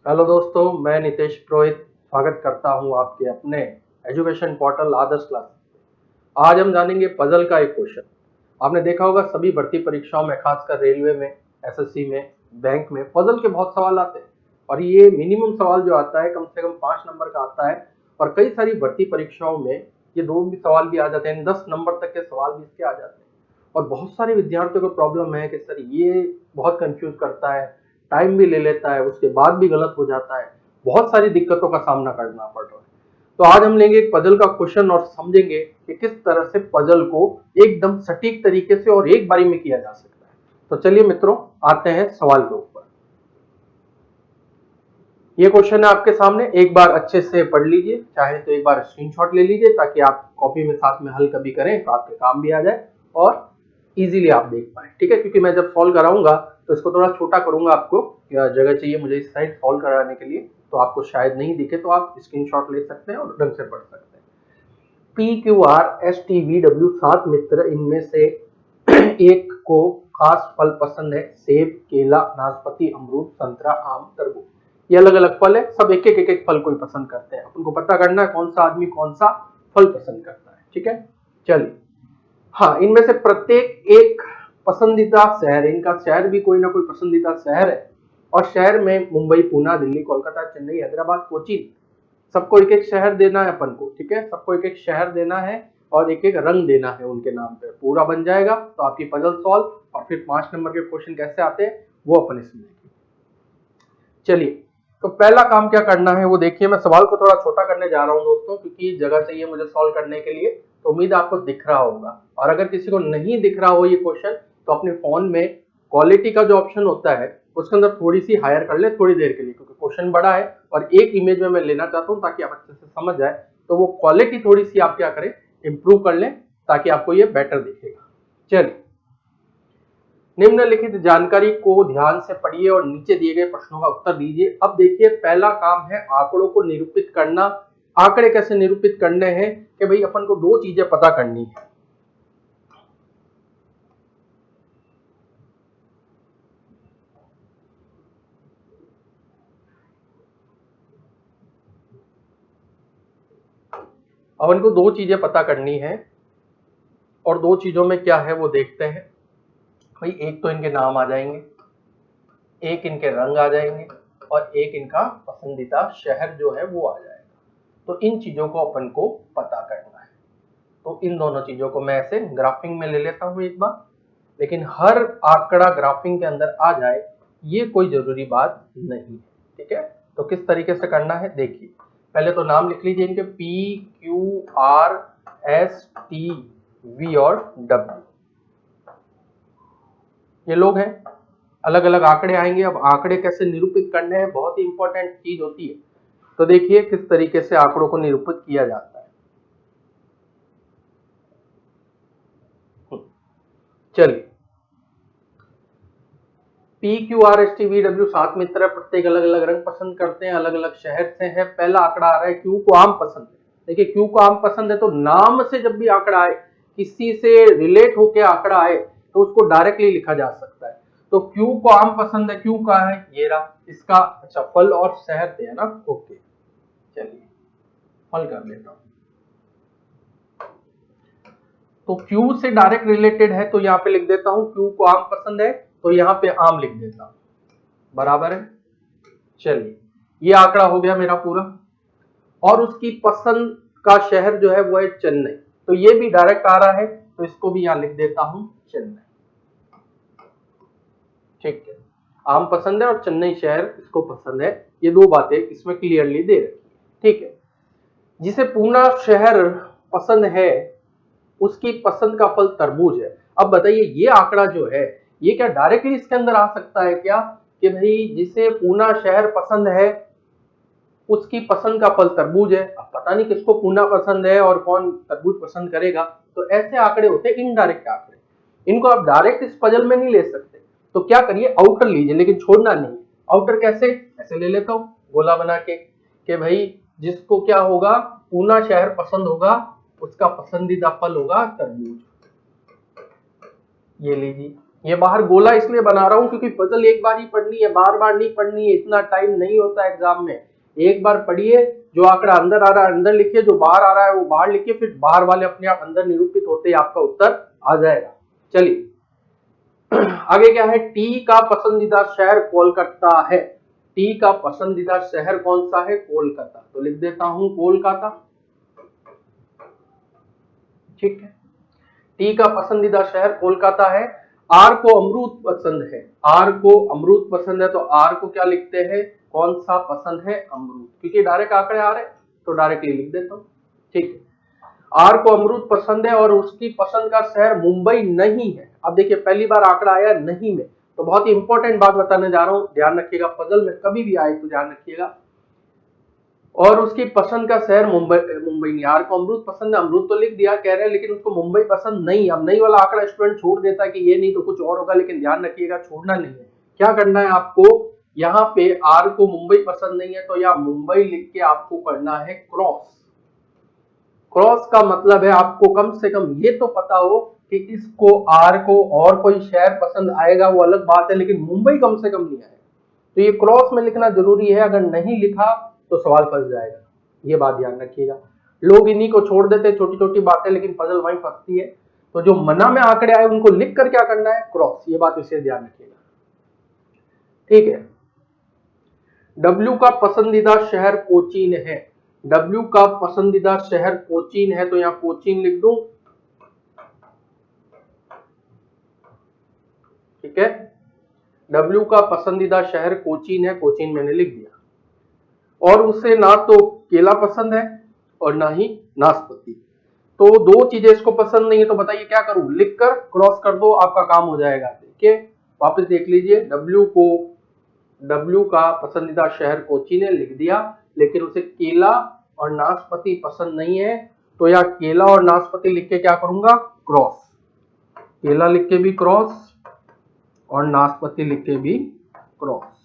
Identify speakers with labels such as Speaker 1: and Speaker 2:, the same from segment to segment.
Speaker 1: Hello दोस्तों, मैं नितेश पुरोहित स्वागत करता हूं आपके अपने एजुकेशन पोर्टल आदर्श क्लास। आज हम जानेंगे पजल का एक क्वेश्चन। आपने देखा होगा सभी भर्ती परीक्षाओं में, खासकर रेलवे में, एसएससी में, बैंक में पजल के बहुत सवाल आते हैं। और ये मिनिमम सवाल जो आता है कम से कम 5 नंबर का आता है। और कई सारी भर्ती परीक्षाओं में ये 2 भी सवाल भी आ जाते हैं, 10 नंबर तक के सवाल भी इसके आ जाते हैं। और बहुत सारे विद्यार्थियों को प्रॉब्लम है कि सर ये बहुत कंफ्यूज करता है, टाइम भी ले लेता है, उसके बाद भी गलत हो जाता है, बहुत सारी दिक्कतों का सामना करना पड़ रहा है। तो आज हम लेंगे एक पजल का क्वेश्चन और समझेंगे कि किस तरह से पजल को एकदम सटीक तरीके से और एक बारी में किया जा सकता है। तो चलिए मित्रों, आते हैं सवाल के ऊपर। ये क्वेश्चन है आपके सामने, एक बार अच्छे से पढ़ लीजिए, चाहे तो एक बार स्क्रीनशॉट ले लीजिए ताकि आप कॉपी में साथ में हल कभी करें तो आपके काम भी आ जाए और इजीली आप देख पाए। ठीक है, क्योंकि मैं जब सॉल्व कराऊंगा तो इसको थोड़ा छोटा करूंगा, आपको जगह चाहिए मुझे इस साइड सॉल्व कराने के लिए, तो आपको शायद नहीं दिखे तो आप स्क्रीनशॉट ले सकते हैं और ढंग से पढ़ सकते हैं। PQR STVW 7 मित्र, इनमें से एक को खास फल पसंद है, सेब, केला, नाशपाती, अमरूद, संतरा, आम, तरबूज। ये अलग अलग फल है, सब एक एक फल को ही पसंद करते हैं। उनको पता करना है कौन सा आदमी कौन सा फल पसंद करता है। ठीक है, चलिए। हाँ, इनमें से प्रत्येक एक पसंदीदा शहर, इनका शहर भी कोई ना कोई पसंदीदा शहर है। और शहर में मुंबई, पूना, दिल्ली, कोलकाता, चेन्नई, हैदराबाद, कोचीन, सबको एक एक शहर देना है अपन को। ठीक है, सबको एक एक शहर देना है और एक एक रंग देना है उनके नाम पे, पूरा बन जाएगा। तो आपकी पजल सॉल्व। और फिर 5 नंबर के क्वेश्चन कैसे आते हैं वो अपन इसमें देखेंगे। चलिए, तो पहला काम क्या करना है वो देखिए। मैं सवाल को थोड़ा छोटा करने जा रहा हूं दोस्तों, क्योंकि जगह चाहिए मुझे सॉल्व करने के लिए। तो उम्मीद है आपको दिख रहा होगा, और अगर किसी को नहीं दिख रहा हो ये क्वेश्चन तो अपने फोन में क्वालिटी का जो ऑप्शन होता है उसके अंदर थोड़ी सी हायर कर ले थोड़ी देर के लिए, क्योंकि क्वेश्चन बड़ा है और एक इमेज में मैं लेना चाहता हूं ताकि आप अच्छे से समझ जाए। तो वो क्वालिटी थोड़ी सी आप क्या करें, इंप्रूव कर लें ताकि आपको ये बेटर दिखेगा। चलिए, निम्नलिखित जानकारी को ध्यान से पढ़िए और नीचे दिए गए प्रश्नों का उत्तर दीजिए। अब देखिए, पहला काम है आंकड़ों को निरूपित करना। आंकड़े कैसे निरूपित करने हैं कि भाई अपन को 2 चीजें पता करनी है। अपन को 2 चीजें पता करनी है और 2 चीजों में क्या है वो देखते हैं। भाई एक तो इनके नाम आ जाएंगे, एक इनके रंग आ जाएंगे और एक इनका पसंदीदा शहर जो है वो आ जाएगा। तो इन चीजों को अपन को पता करना है। तो इन दोनों चीजों को मैं ऐसे ग्राफिंग में ले लेता हूं एक बार। लेकिन हर आंकड़ा ग्राफिंग के अंदर आ जाए ये कोई जरूरी बात नहीं है। ठीक है, तो किस तरीके से करना है देखिए। पहले तो नाम लिख लीजिए इनके, PQRSTV और W, ये लोग हैं। अलग अलग आंकड़े आएंगे। अब आंकड़े कैसे निरूपित करने हैं बहुत ही इंपॉर्टेंट चीज होती है। तो देखिए किस तरीके से आंकड़ों को निरूपित किया जाता है। चलिए, PQRSTVW 7 मित्र, प्रत्येक अलग अलग रंग पसंद करते हैं, अलग अलग शहर से है। पहला आंकड़ा आ रहा है Q को आम पसंद है। देखिए Q को आम पसंद है तो नाम से जब भी आंकड़ा आए, किसी से रिलेट होकर आंकड़ा आए तो उसको डायरेक्टली लिखा जा सकता है। तो Q को आम पसंद है, Q का है ये रहा इसका। अच्छा, फल और शहर थे, है ना। ओके, चलिए फल कर लेता हूं। तो Q से डायरेक्ट रिलेटेड है तो यहाँ पे लिख देता हूं Q को आम पसंद है, तो यहाँ पे आम लिख देता हूं, बराबर है। चलिए, ये आंकड़ा हो गया मेरा पूरा। और उसकी पसंद का शहर जो है वो है चेन्नई, तो ये भी डायरेक्ट आ रहा है तो इसको भी यहां लिख देता हूं चेन्नई। ठीक है, आम पसंद है और चेन्नई शहर इसको पसंद है, ये 2 बातें इसमें क्लियरली दे रखी है। ठीक है, जिसे पूना शहर पसंद है उसकी पसंद का फल तरबूज है। अब बताइए ये आंकड़ा जो है ये क्या डायरेक्टली इसके अंदर आ सकता है क्या कि भाई जिसे पूना शहर पसंद है उसकी पसंद का फल तरबूज है। अब पता नहीं किसको पूना पसंद है और कौन तरबूज पसंद करेगा। तो ऐसे आंकड़े होते हैं इनडायरेक्ट आंकड़े, इनको आप डायरेक्ट इस पजल में नहीं ले सकते। तो क्या करिए, आउटर लीजिए, लेकिन छोड़ना नहीं। आउटर कैसे, ऐसे ले लेता हूं गोला बना के कि भाई जिसको क्या होगा, पूना शहर पसंद होगा, उसका पसंदीदा फल होगा तरबूज। ये लीजिए, ये बाहर गोला इसलिए बना रहा हूं क्योंकि पजल एक बार ही पढ़नी है, बार बार नहीं पढ़नी है, इतना टाइम नहीं होता एग्जाम में। एक बार पढ़िए, जो आंकड़ा अंदर आ रहा है अंदर लिखिए, जो बाहर आ रहा है वो बाहर लिखिए, फिर बाहर वाले अपने आप अंदर निरूपित होते ही आपका उत्तर आ जाएगा। चलिए आगे क्या है, टी का पसंदीदा शहर कोलकाता है। टी का पसंदीदा शहर कौन सा है, कोलकाता। तो लिख देता हूं कोलकाता, ठीक है। टी का पसंदीदा शहर कोलकाता है। आर को अमरूद पसंद है, आर को अमरूद पसंद है, तो आर को क्या लिखते हैं, कौन सा पसंद है, अमरूद, क्योंकि डायरेक्ट आंकड़े आ रहे तो डायरेक्टली लिख देता हूं, ठीक है। आर को अमरूद पसंद है और उसकी पसंद का शहर मुंबई नहीं है। अब देखिए पहली बार आंकड़ा आया नहीं में, तो बहुत ही इंपॉर्टेंट बात बताने जा रहा हूं, ध्यान रखिएगा, पजल में कभी भी आए तो ध्यान रखिएगा। और उसकी पसंद का शहर मुंबई, मुंबई नहीं। आर को अमरूद पसंद है, अमरूद तो लिख दिया कह रहे हैं, लेकिन उसको मुंबई पसंद नहीं। अब नहीं वाला आंकड़ा स्टूडेंट छोड़ देता है कि ये नहीं तो कुछ और होगा, लेकिन ध्यान रखिएगा छोड़ना नहीं है। क्या करना है आपको, यहाँ पे आर को मुंबई पसंद नहीं है तो यहाँ मुंबई लिख के आपको करना है क्रॉस। क्रॉस का मतलब है आपको कम से कम ये तो पता हो कि इसको आर को और कोई शहर पसंद आएगा वो अलग बात है, लेकिन मुंबई कम से कम नहीं आएगा। तो ये क्रॉस में लिखना जरूरी है, अगर नहीं लिखा तो सवाल फंस जाएगा, ये बात ध्यान रखिएगा। लोग इन्हीं को छोड़ देते हैं छोटी छोटी बातें, लेकिन पजल वहीं फंसती है। तो जो मना में आंकड़े आए उनको लिख कर क्या करना है, क्रॉस, ये बात इसे ध्यान रखिएगा, ठीक है। डब्ल्यू का पसंदीदा शहर कोचीन है। डब्ल्यू का पसंदीदा शहर कोचीन है, तो यहां कोचीन लिख दूं, ठीक है। डब्ल्यू का पसंदीदा शहर कोचीन है, कोचीन मैंने लिख दिया। और उसे ना तो केला पसंद है और ना ही नाशपाती। तो दो चीजें इसको पसंद नहीं है, तो बताइए क्या करूं, लिखकर क्रॉस कर दो, आपका काम हो जाएगा। देखिए वापस देख लीजिए, डब्ल्यू का पसंदीदा शहर कोचीन है, लिख दिया, लेकिन उसे केला और नाशपाती पसंद नहीं है, तो या केला और नाशपाती लिख के क्या करूंगा, क्रॉस। केला लिख के भी क्रॉस और नाशपाती लिख के भी क्रॉस।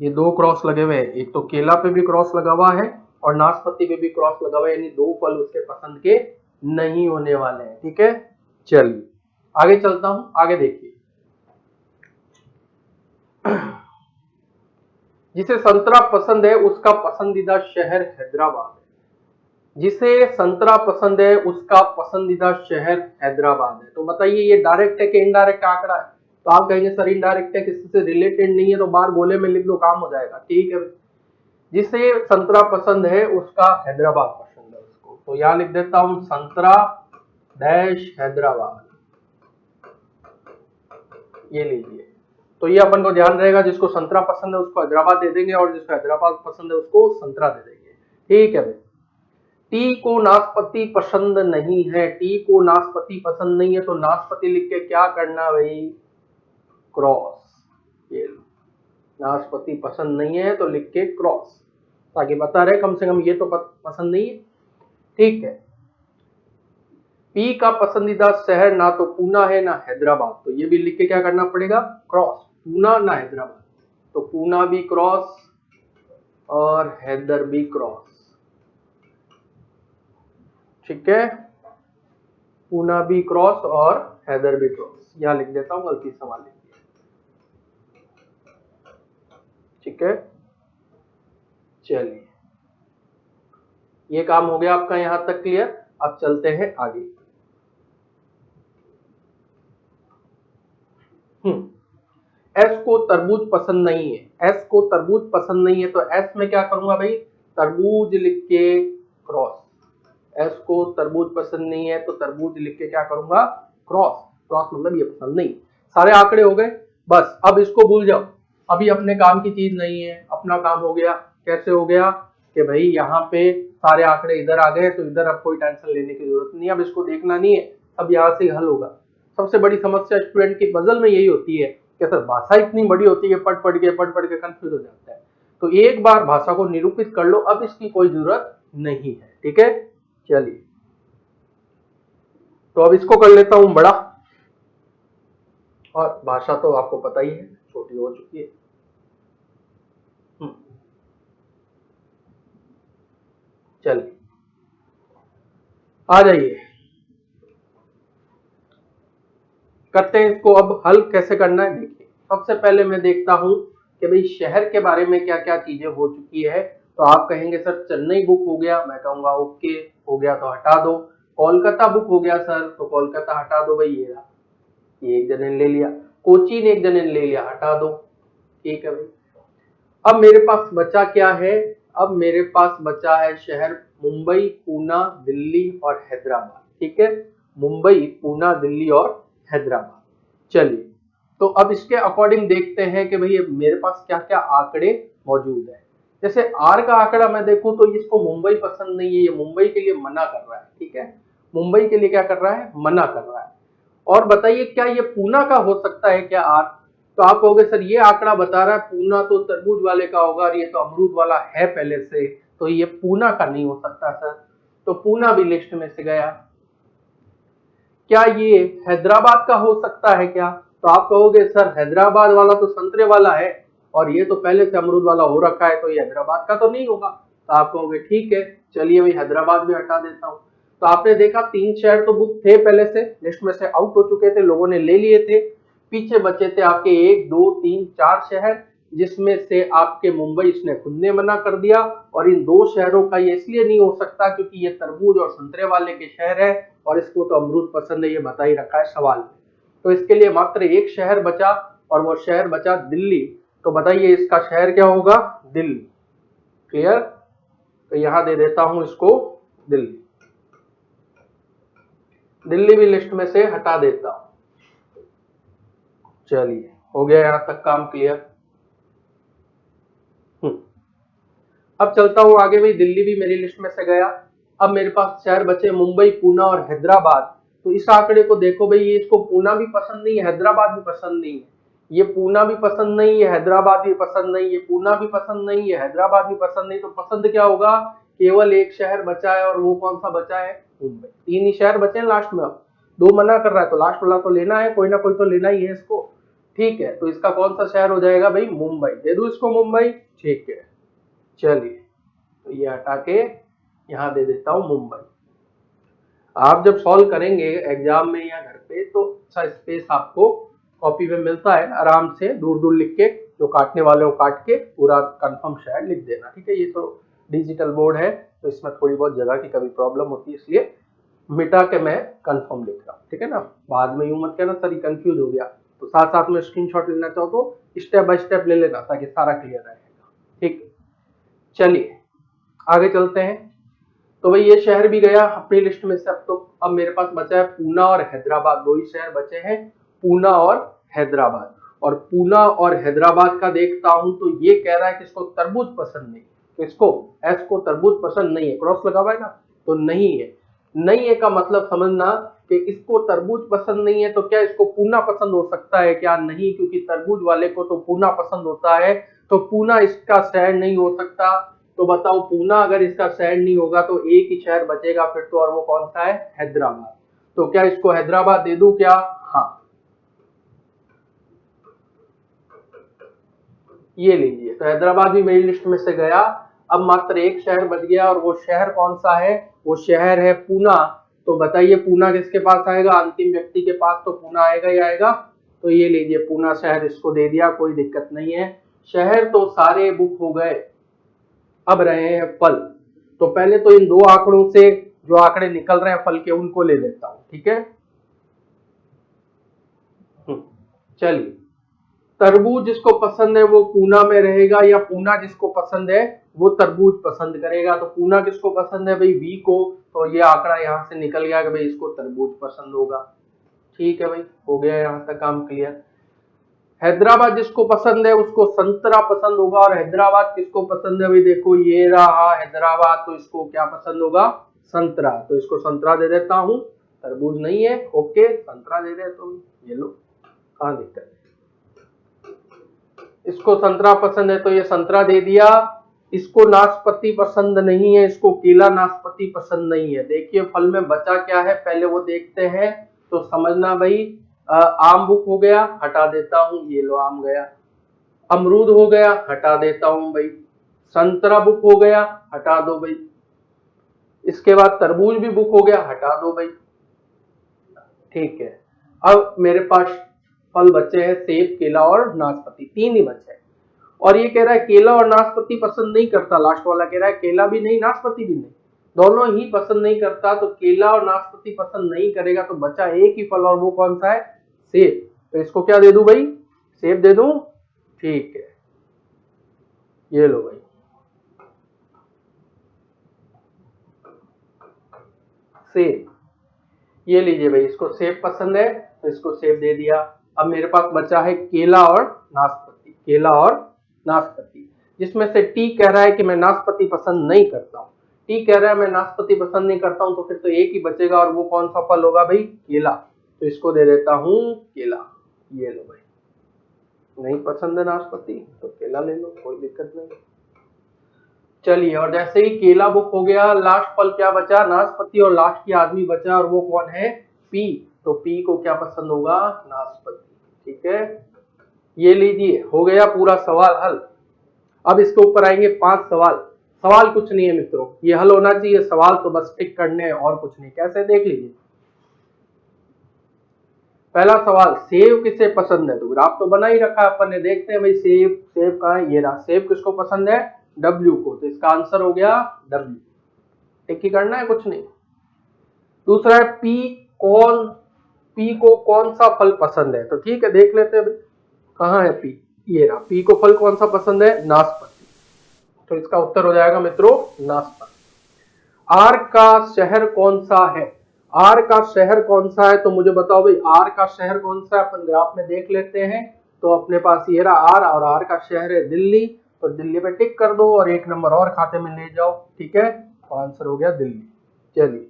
Speaker 1: ये दो क्रॉस लगे हुए हैं, एक तो केला पे भी क्रॉस लगा हुआ है और नाशपाती पे भी क्रॉस लगा हुआ है, यानी दो फल उसके पसंद के नहीं होने वाले हैं, ठीक है। चलिए आगे चलता हूं, आगे देखिए। जिसे संतरा पसंद है उसका पसंदीदा शहर हैदराबाद है। जिसे संतरा पसंद है उसका पसंदीदा शहर हैदराबाद है। तो बताइए ये डायरेक्ट है कि इनडायरेक्ट आंकड़ा है, तो आप कहेंगे सर इनडायरेक्ट है, किसी से रिलेटेड नहीं है, तो बार गोले में लिख दो, काम हो जाएगा, ठीक है। जिसे संतरा पसंद है उसका हैदराबाद पसंद है उसको, तो यहां लिख देता हूं संतरा डैश हैदराबाद, ये लीजिए। तो ये अपन को ध्यान रहेगा, जिसको संतरा पसंद है उसको हैदराबाद दे देंगे और जिसको हैदराबाद पसंद है उसको संतरा दे देंगे, ठीक है भाई। टी को नाशपाती पसंद नहीं है, टी को नाशपाती पसंद नहीं है, तो नाशपाती लिख के क्या करना भाई, क्रॉस। ये नाशपाती पसंद नहीं है तो लिख के क्रॉस, ताकि बता रहे कम से कम ये तो पसंद नहीं है, ठीक है। पी का पसंदीदा शहर ना तो पूना है ना हैदराबाद, तो ये भी लिख के क्या करना पड़ेगा, क्रॉस। पूना ना हैदराबाद, तो पूना भी क्रॉस और हैदर भी क्रॉस, ठीक है। पूना भी क्रॉस और हैदर भी क्रॉस, यहां लिख देता हूं, गलती से वहां लिख दिया, ठीक है। चलिए ये काम हो गया आपका यहां तक क्लियर। अब चलते हैं आगे। एस को तरबूज पसंद नहीं है, एस को तरबूज पसंद नहीं है, तो एस में क्या करूंगा भाई, तरबूज लिख के क्रॉस। एस को तरबूज पसंद नहीं है तो तरबूज लिख के क्या करूंगा, क्रॉस। क्रॉस मतलब ये पसंद नहीं। सारे आंकड़े हो गए, बस अब इसको भूल जाओ, अभी अपने काम की चीज नहीं है, अपना काम हो गया। कैसे हो गया कि भाई यहाँ पे सारे आंकड़े इधर आ गए, तो इधर अब कोई टेंशन लेने की जरूरत नहीं है, अब इसको देखना नहीं है, अब यहाँ से हल होगा। सबसे बड़ी समस्या स्टूडेंट की पजल में यही होती है कि सर भाषा इतनी बड़ी होती है, पढ़ के कंफ्यूज हो जाता है। तो एक बार भाषा को निरूपित कर लो, अब इसकी कोई जरूरत नहीं है, ठीक है। चलिए तो अब इसको कर लेता हूं बड़ा, और भाषा तो आपको पता ही है छोटी हो चुकी है। चलिए आ जाइए, करते हैं इसको। अब हल कैसे करना है देखिए। सबसे पहले मैं देखता हूं कि भाई शहर के बारे में क्या क्या चीजें हो चुकी है। तो आप कहेंगे सर चेन्नई बुक हो गया, मैं कहूंगा ओके हो गया तो हटा दो। कोलकाता बुक हो गया सर, तो कोलकाता हटा दो भाई, ये एक जने ने ले लिया। कोची ने एक जने ने ले लिया, हटा दो। ठीक है भाई। अब मेरे पास बचा क्या है? अब मेरे पास बचा है शहर मुंबई, पूना, दिल्ली और हैदराबाद। ठीक है, मुंबई, पूना, दिल्ली और हैदराबाद। चलिए, तो अब इसके अकॉर्डिंग देखते हैं कि भाई मेरे पास क्या क्या आंकड़े मौजूद है। जैसे आर का आंकड़ा मैं देखूं तो इसको मुंबई पसंद नहीं है, ये मुंबई के लिए मना कर रहा है। ठीक है, मुंबई के लिए क्या कर रहा है? मना कर रहा है। और बताइए क्या ये पूना का हो सकता है क्या आर? तो आप कहोगे सर ये आंकड़ा बता रहा है पूना तो तरबूज वाले का होगा और ये तो अमरूद वाला है पहले से, तो ये पूना का नहीं हो सकता सर। तो पूना भी लिस्ट में से गया। क्या ये हैदराबाद का हो सकता है क्या? तो आप कहोगे सर हैदराबाद वाला तो संतरे वाला है और ये तो पहले से अमरूद वाला हो रखा है, तो ये हैदराबाद का तो नहीं होगा। तो आप कहोगे ठीक है, चलिए भाई हैदराबाद भी हटा देता हूं। तो आपने देखा 3 शहर तो बुक थे पहले से, लिस्ट में से आउट हो चुके थे, लोगों ने ले लिए थे। पीछे बचे थे आपके 1 2 3 4 शहर, जिसमें से आपके मुंबई इसने खुद ने मना कर दिया। और इन 2 शहरों का ये इसलिए नहीं हो सकता क्योंकि ये तरबूज और संतरे वाले के शहर है और इसको तो अमरूद पसंद है, ये बता ही रखा है सवाल में। तो इसके लिए मात्र एक शहर बचा और वो शहर बचा दिल्ली। तो बताइए इसका शहर क्या होगा? दिल्ली। क्लियर? तो यहां दे देता हूं इसको दिल्ली। दिल्ली भी लिस्ट में से हटा देता हूं। चलिए, हो गया यहां तक काम क्लियर। अब चलता हूं आगे भाई, दिल्ली भी मेरी लिस्ट में से गया। अब मेरे पास शहर बचे मुंबई, पूना और हैदराबाद। तो इस आंकड़े को देखो भाई, ये इसको पूना भी पसंद नहीं है, हैदराबाद भी पसंद नहीं है। ये पूना भी पसंद नहीं है, हैदराबाद भी पसंद नहीं है, पूना भी पसंद नहीं है, हैदराबाद भी पसंद नहीं। तो पसंद क्या होगा? केवल एक शहर बचा है और वो कौन सा बचा है? मुंबई। 3 ही शहर बचे हैं लास्ट में। अब 2 मना कर रहा है तो लास्ट वाला तो लेना है, कोई ना कोई तो लेना ही है इसको। ठीक है, तो इसका कौन सा शहर हो जाएगा भाई? मुंबई। दे दूं इसको मुंबई? ठीक है, चलिए, तो ये हटा के यहां दे देता हूं मुंबई। आप जब सॉल्व करेंगे एग्जाम में या घर पे तो अच्छा स्पेस आपको कॉपी में मिलता है, आराम से दूर दूर लिख के, जो काटने वाले हो काट के पूरा कंफर्म शायद लिख देना। ठीक है, ये तो डिजिटल बोर्ड है तो इसमें थोड़ी बहुत जगह की कभी प्रॉब्लम होती है, इसलिए मिटा के मैं कंफर्म लिख रहा हूँ। ठीक है ना, बाद में यूं मत कहना सर कंफ्यूज हो गया। तो साथ साथ में स्क्रीनशॉट लेना चाहो तो स्टेप बाय स्टेप ले लेना ताकि सारा क्लियर रहेगा। ठीक, चलिए आगे चलते हैं। तो भाई ये शहर भी गया अपनी लिस्ट में से। अब मेरे पास बचा है पूना और हैदराबाद, 2 ही शहर बचे हैं, पूना और हैदराबाद। और पूना और हैदराबाद का देखता हूं तो ये कह रहा है कि इसको तरबूज पसंद नहीं। तो इसको एस को तरबूज पसंद नहीं है, क्रॉस लगा हुआ है ना, तो नहीं है। नहीं है का मतलब समझना कि इसको तरबूज पसंद नहीं है, तो क्या इसको पूना पसंद हो सकता है क्या? नहीं, क्योंकि तरबूज वाले को तो पूना पसंद होता है, तो पूना इसका शहर नहीं हो सकता। तो बताओ पूना अगर इसका शहर नहीं होगा तो एक ही शहर बचेगा फिर तो, और वो कौन सा है? हैदराबाद। तो क्या इसको हैदराबाद दे दूं क्या? हाँ, ये लीजिए, तो हैदराबाद भी मेरी लिस्ट में से गया। अब मात्र एक शहर बच गया और वो शहर कौन सा है? वो शहर है पूना। तो बताइए पूना किसके पास आएगा? अंतिम व्यक्ति के पास तो पूना आएगा ही आएगा। तो ये लीजिए पूना शहर इसको दे दिया, कोई दिक्कत नहीं है। शहर तो सारे बुक हो गए, अब रहे हैं फल। तो पहले तो इन 2 आंकड़ों से जो आंकड़े निकल रहे हैं फल के उनको ले लेता हूं। ठीक है, चलिए, तरबूज जिसको पसंद है वो पूना में रहेगा, या पूना जिसको पसंद है वो तरबूज पसंद करेगा। तो पूना किसको पसंद है भाई? वी को। तो ये आंकड़ा यहां से निकल गया कि भाई इसको तरबूज पसंद होगा। ठीक है भाई, हो गया यहां तक काम क्लियर। हैदराबाद जिसको पसंद है उसको संतरा पसंद होगा। और हैदराबाद किसको पसंद है भाई? देखो ये रहा हैदराबाद, तो इसको क्या पसंद होगा? संतरा। तो इसको संतरा दे देता हूं, तरबूज नहीं है। ओके, संतरा दे दे तुम, ये लो, कहां दिक्कत है? इसको संतरा पसंद है तो ये संतरा दे दिया। इसको नाशपाती पसंद नहीं है, इसको केला नाशपाती पसंद नहीं है। देखिए फल में बचा क्या है पहले वो देखते हैं। तो समझना भाई, आम बुक हो गया, हटा देता हूं, ये लो आम गया। अमरूद हो गया, हटा देता हूं भाई। संतरा बुक हो गया, हटा दो भाई। इसके बाद तरबूज भी बुक हो गया, हटा दो भाई। ठीक है, अब मेरे पास फल बचे हैं सेब, केला और नाशपाती, 3 ही बचे हैं। और ये कह रहा है केला और नाशपाती पसंद नहीं करता, लास्ट वाला कह रहा है केला भी नहीं नाशपाती भी नहीं, दोनों ही पसंद नहीं करता। तो केला और नाशपाती पसंद नहीं करेगा तो बचा एक ही फल, और वो कौन सा है? सेब। तो इसको क्या दे दूं भाई? सेब दे दूं? ठीक है, ये लो भाई सेब, ये लीजिए भाई, इसको सेब पसंद है तो इसको सेब दे दिया। अब मेरे पास बचा है केला और नाशपाती, केला और नाशपाती, जिसमें से टी कह रहा है कि मैं नाशपाती पसंद नहीं करता हूँ, टी कह रहा है मैं नाशपाती पसंद नहीं करता हूँ, तो फिर तो एक ही बचेगा, और वो कौन सा फल होगा भाई? केला। तो इसको दे देता हूँ केला, ये लो भाई। नहीं पसंद है नाशपाती तो केला ले लो, कोई दिक्कत नहीं। चलिए, और जैसे ही केला बुक हो गया, लास्ट फल क्या बचा? नाशपाती, और लास्ट की आदमी बचा, और वो कौन है? पी। तो पी को क्या पसंद होगा? नाशपाती। ठीक है, ये लीजिए, हो गया पूरा सवाल हल। अब इसके ऊपर आएंगे 5 सवाल। सवाल कुछ नहीं है मित्रों, ये हल होना चाहिए, सवाल तो बस टिक करने हैं और कुछ नहीं। कैसे? देख लीजिए। पहला सवाल, सेब किसे पसंद है? तो ग्राफ तो बना ही रखा है अपन ने, देखते हैं भाई सेब, सेब कहाँ है? ये रहा, सेब किसको पसंद है? डब्ल्यू को, तो इसका आंसर हो गया डब्ल्यू। टिक ही करना है, कुछ नहीं। दूसरा है पी, कौन, पी को कौन सा फल पसंद है? तो ठीक है, देख लेते हैं भाई, कहाँ है पी? ये रहा, पी को फल कौन सा पसंद है? नाशपाती। तो इसका उत्तर हो जाएगा मित्रों नाशपाती। आर का शहर कौन सा है? आर का शहर कौन सा है? तो मुझे बताओ भाई, आर का शहर कौन सा है? अपन ग्राफ में देख लेते हैं। तो अपने पास ये रहा आर, और आर का शहर है दिल्ली, तो दिल्ली पे टिक कर दो और 1 नंबर और खाते में ले जाओ। ठीक है, तो आंसर हो गया दिल्ली। चलिए,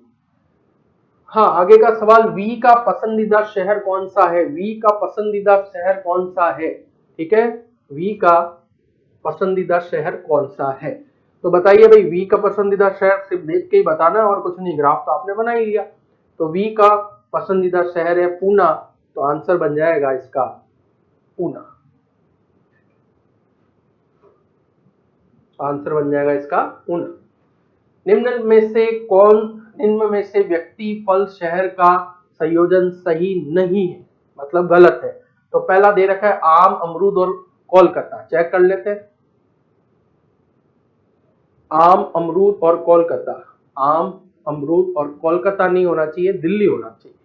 Speaker 1: हाँ, आगे का सवाल, वी का पसंदीदा शहर कौन सा है? वी का पसंदीदा शहर कौन सा है? ठीक है, वी का पसंदीदा शहर कौन सा है? तो बताइए भाई, वी का पसंदीदा शहर सिर्फ देख के ही बताना है और कुछ नहीं, ग्राफ तो आपने बना ही लिया। तो वी का पसंदीदा शहर है पूना, तो आंसर बन जाएगा इसका पूना। आंसर बन जाएगा इसका पूना। निम्न में से कौन, निम्न में से व्यक्ति फल शहर का संयोजन सही नहीं है, मतलब गलत है। तो पहला दे रखा है आम, अमरूद और कोलकाता, चेक कर लेते हैं। आम, अमरूद और कोलकाता, आम, अमरूद और कोलकाता नहीं होना चाहिए, दिल्ली होना चाहिए।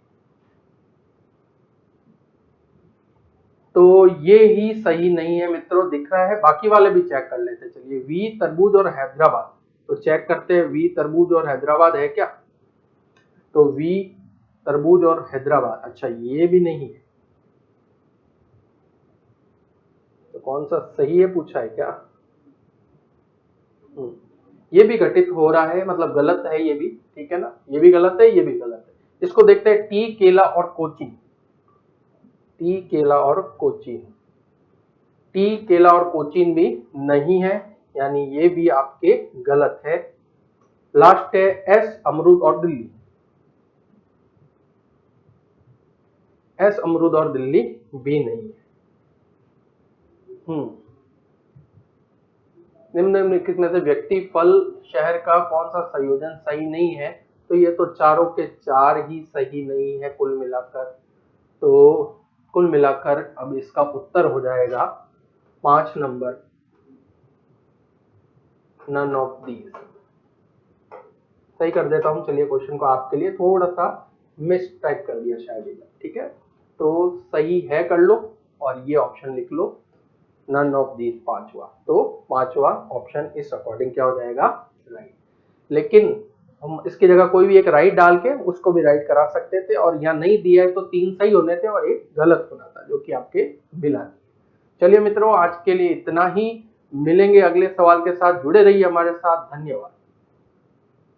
Speaker 1: तो ये ही सही नहीं है मित्रों, दिख रहा है, बाकी वाले भी चेक कर लेते हैं। चलिए, वी तरबूज और हैदराबाद, तो चेक करते हैं वी तरबूज और हैदराबाद है क्या? तो वी तरबूज और हैदराबाद, अच्छा ये भी नहीं है, तो कौन सा सही है पूछा है क्या? ये भी घटित हो रहा है, मतलब गलत है ये भी, ठीक है ना, ये भी गलत है, ये भी गलत है। इसको देखते हैं, टी, केला और कोचीन, टी, केला और कोचीन, टी, केला और कोचीन भी नहीं है, यानी ये भी आपके गलत है। लास्ट है एस, अमरूद और दिल्ली, एस, अमरूद और दिल्ली भी नहीं है। निम्नलिखित में से व्यक्ति फल शहर का कौन सा संयोजन सही नहीं है? तो ये तो चारों के चार ही सही नहीं है कुल मिलाकर। तो कुल मिलाकर अब इसका उत्तर हो जाएगा 5 नंबर, नन ऑफ दीज। सही कर देता हूं, चलिए क्वेश्चन को आपके लिए थोड़ा सा मिस टाइप कर दिया शायद, ठीक है, तो सही है कर लो और ये ऑप्शन लिख लो, नन ऑफ दीज, पांचवा। तो पांचवा ऑप्शन इस अकॉर्डिंग क्या हो जाएगा? राइट। लेकिन हम इसकी जगह कोई भी एक राइट डाल के उसको भी राइट करा सकते थे, और यहाँ नहीं दिया है तो 3 सही होने थे और एक गलत होना था, जो कि आपके मिला। चलिए मित्रों, आज के लिए इतना ही, मिलेंगे अगले सवाल के साथ, जुड़े रहिए हमारे साथ, धन्यवाद।